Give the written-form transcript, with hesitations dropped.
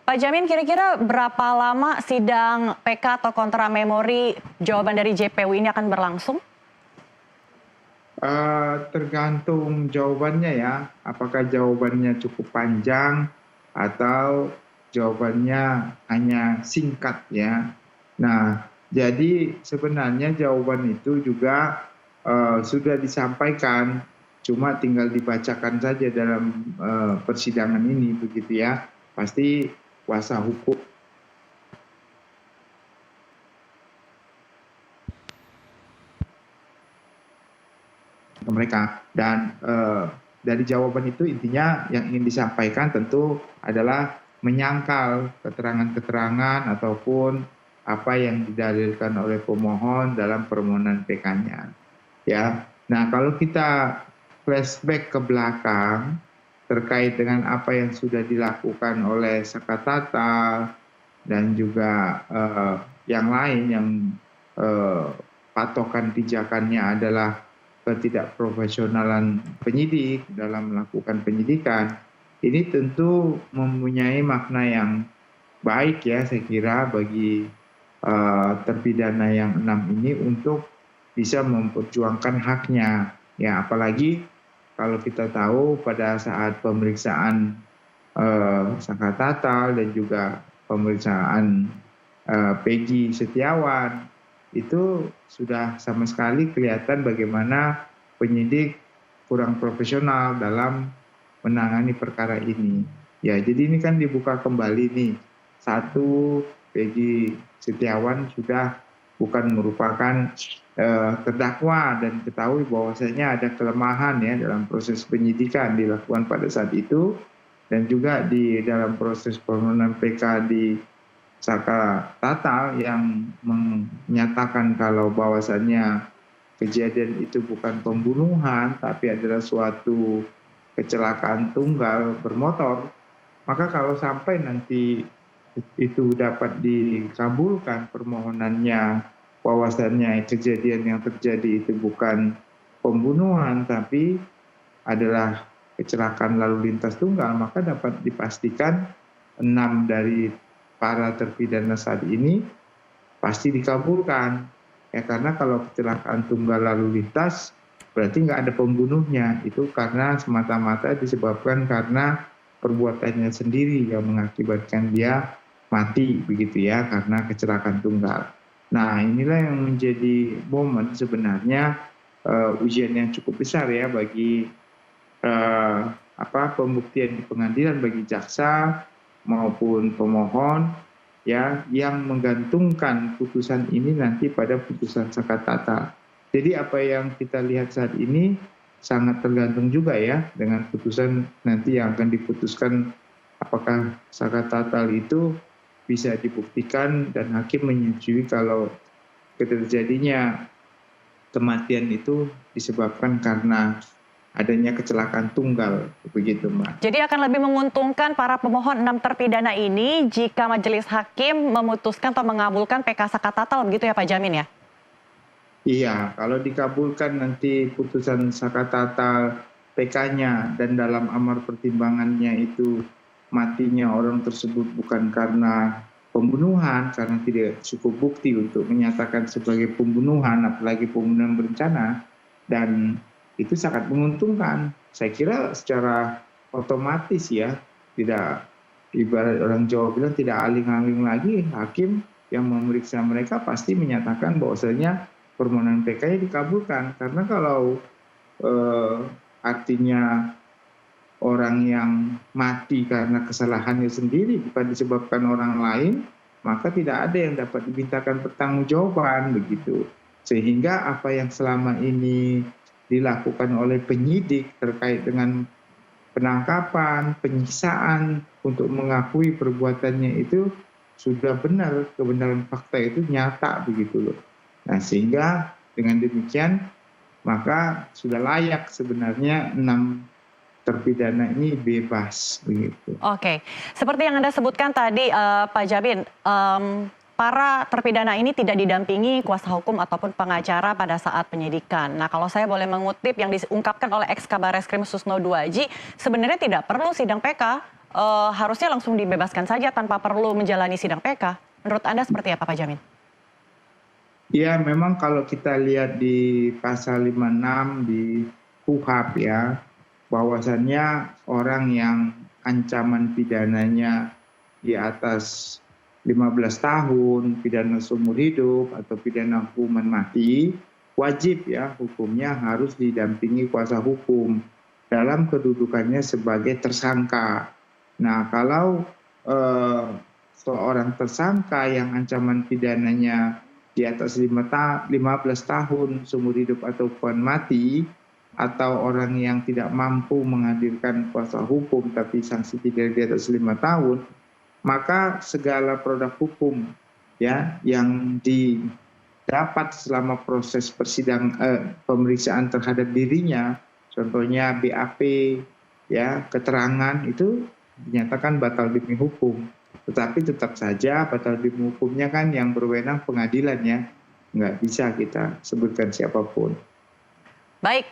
Pak Jamin, kira-kira berapa lama sidang PK atau kontra memori jawaban dari JPU ini akan berlangsung? Tergantung jawabannya ya, apakah jawabannya cukup panjang atau jawabannya hanya singkat ya. Nah, jadi sebenarnya jawaban itu juga sudah disampaikan, cuma tinggal dibacakan saja dalam persidangan ini begitu ya. Pasti kuasa hukum ke mereka dan dari jawaban itu intinya yang ingin disampaikan tentu adalah menyangkal keterangan-keterangan ataupun apa yang didalilkan oleh pemohon dalam permohonan PK-nya. Ya. Nah, kalau kita flashback ke belakang terkait dengan apa yang sudah dilakukan oleh Sakatata dan juga yang lain yang patokan pijakannya adalah ketidakprofesionalan penyidik dalam melakukan penyidikan, ini tentu mempunyai makna yang baik ya saya kira bagi terpidana yang 6 ini untuk bisa memperjuangkan haknya. Ya, apalagi kalau kita tahu pada saat pemeriksaan Sakatata dan juga pemeriksaan Peggy Setiawan itu sudah sama sekali kelihatan bagaimana penyidik kurang profesional dalam menangani perkara ini. Ya, jadi ini kan dibuka kembali nih. Satu, Peggy Setiawan sudah bukan merupakan terdakwa dan ketahui bahwasanya ada kelemahan ya dalam proses penyidikan dilakukan pada saat itu dan juga di dalam proses permohonan PK di Sakatata yang menyatakan kalau bahwasannya kejadian itu bukan pembunuhan tapi adalah suatu kecelakaan tunggal bermotor, maka kalau sampai nanti itu dapat dikabulkan permohonannya bahwasannya kejadian yang terjadi itu bukan pembunuhan tapi adalah kecelakaan lalu lintas tunggal, maka dapat dipastikan 6 dari para terpidana saat ini pasti dikabulkan. Ya, karena kalau kecelakaan tunggal lalu lintas berarti nggak ada pembunuhnya. Itu karena semata-mata disebabkan karena perbuatannya sendiri yang mengakibatkan dia mati begitu ya karena kecelakaan tunggal. Nah, inilah yang menjadi momen sebenarnya ujian yang cukup besar ya bagi pembuktian di pengadilan bagi jaksa maupun pemohon ya yang menggantungkan putusan ini nanti pada putusan Sakatata. Jadi apa yang kita lihat saat ini sangat tergantung juga ya dengan putusan nanti yang akan diputuskan apakah Sakatata itu bisa dibuktikan dan hakim menyetujui kalau terjadinya kematian itu disebabkan karena adanya kecelakaan tunggal, begitu Mbak. Jadi akan lebih menguntungkan para pemohon 6 terpidana ini jika majelis hakim memutuskan atau mengabulkan PK Sakatata, begitu ya Pak Jamin ya? Iya, kalau dikabulkan nanti putusan Sakatata PK-nya dan dalam amar pertimbangannya itu matinya orang tersebut bukan karena pembunuhan, karena tidak cukup bukti untuk menyatakan sebagai pembunuhan, apalagi pembunuhan berencana, dan itu sangat menguntungkan. Saya kira secara otomatis ya, tidak ibarat orang Jawa bilang tidak aling-aling lagi, hakim yang memeriksa mereka pasti menyatakan bahwasanya permohonan PK-nya dikabulkan. Karena kalau artinya orang yang mati karena kesalahannya sendiri bukan disebabkan orang lain, maka tidak ada yang dapat dimintakan pertanggungjawaban begitu. Sehingga apa yang selama ini dilakukan oleh penyidik terkait dengan penangkapan, penyiksaan untuk mengakui perbuatannya itu sudah benar, kebenaran fakta itu nyata begitu loh. Nah, sehingga dengan demikian maka sudah layak sebenarnya 6 terpidana ini bebas begitu. Oke, seperti yang Anda sebutkan tadi Pak Jamin, para terpidana ini tidak didampingi kuasa hukum ataupun pengacara pada saat penyidikan. Nah, kalau saya boleh mengutip yang diungkapkan oleh ex Kabareskrim Susno Duaji, sebenarnya tidak perlu sidang PK harusnya langsung dibebaskan saja tanpa perlu menjalani sidang PK. Menurut Anda seperti apa, Pak Jamin? Ya, memang kalau kita lihat di pasal 56 di KUHP ya, bahwasannya orang yang ancaman pidananya di atas 15 tahun, pidana seumur hidup atau pidana hukuman mati, wajib ya hukumnya harus didampingi kuasa hukum dalam kedudukannya sebagai tersangka. Nah, kalau eh, seorang tersangka yang ancaman pidananya di atas 15 tahun seumur hidup atau hukuman mati, atau orang yang tidak mampu menghadirkan kuasa hukum tapi sanksi pidana di atas 5 tahun, maka segala produk hukum ya yang didapat selama proses pemeriksaan terhadap dirinya, contohnya BAP ya, keterangan, itu dinyatakan batal demi hukum. Tetapi tetap saja batal demi hukumnya kan yang berwenang pengadilan ya, nggak bisa kita sebutkan siapapun. Baik,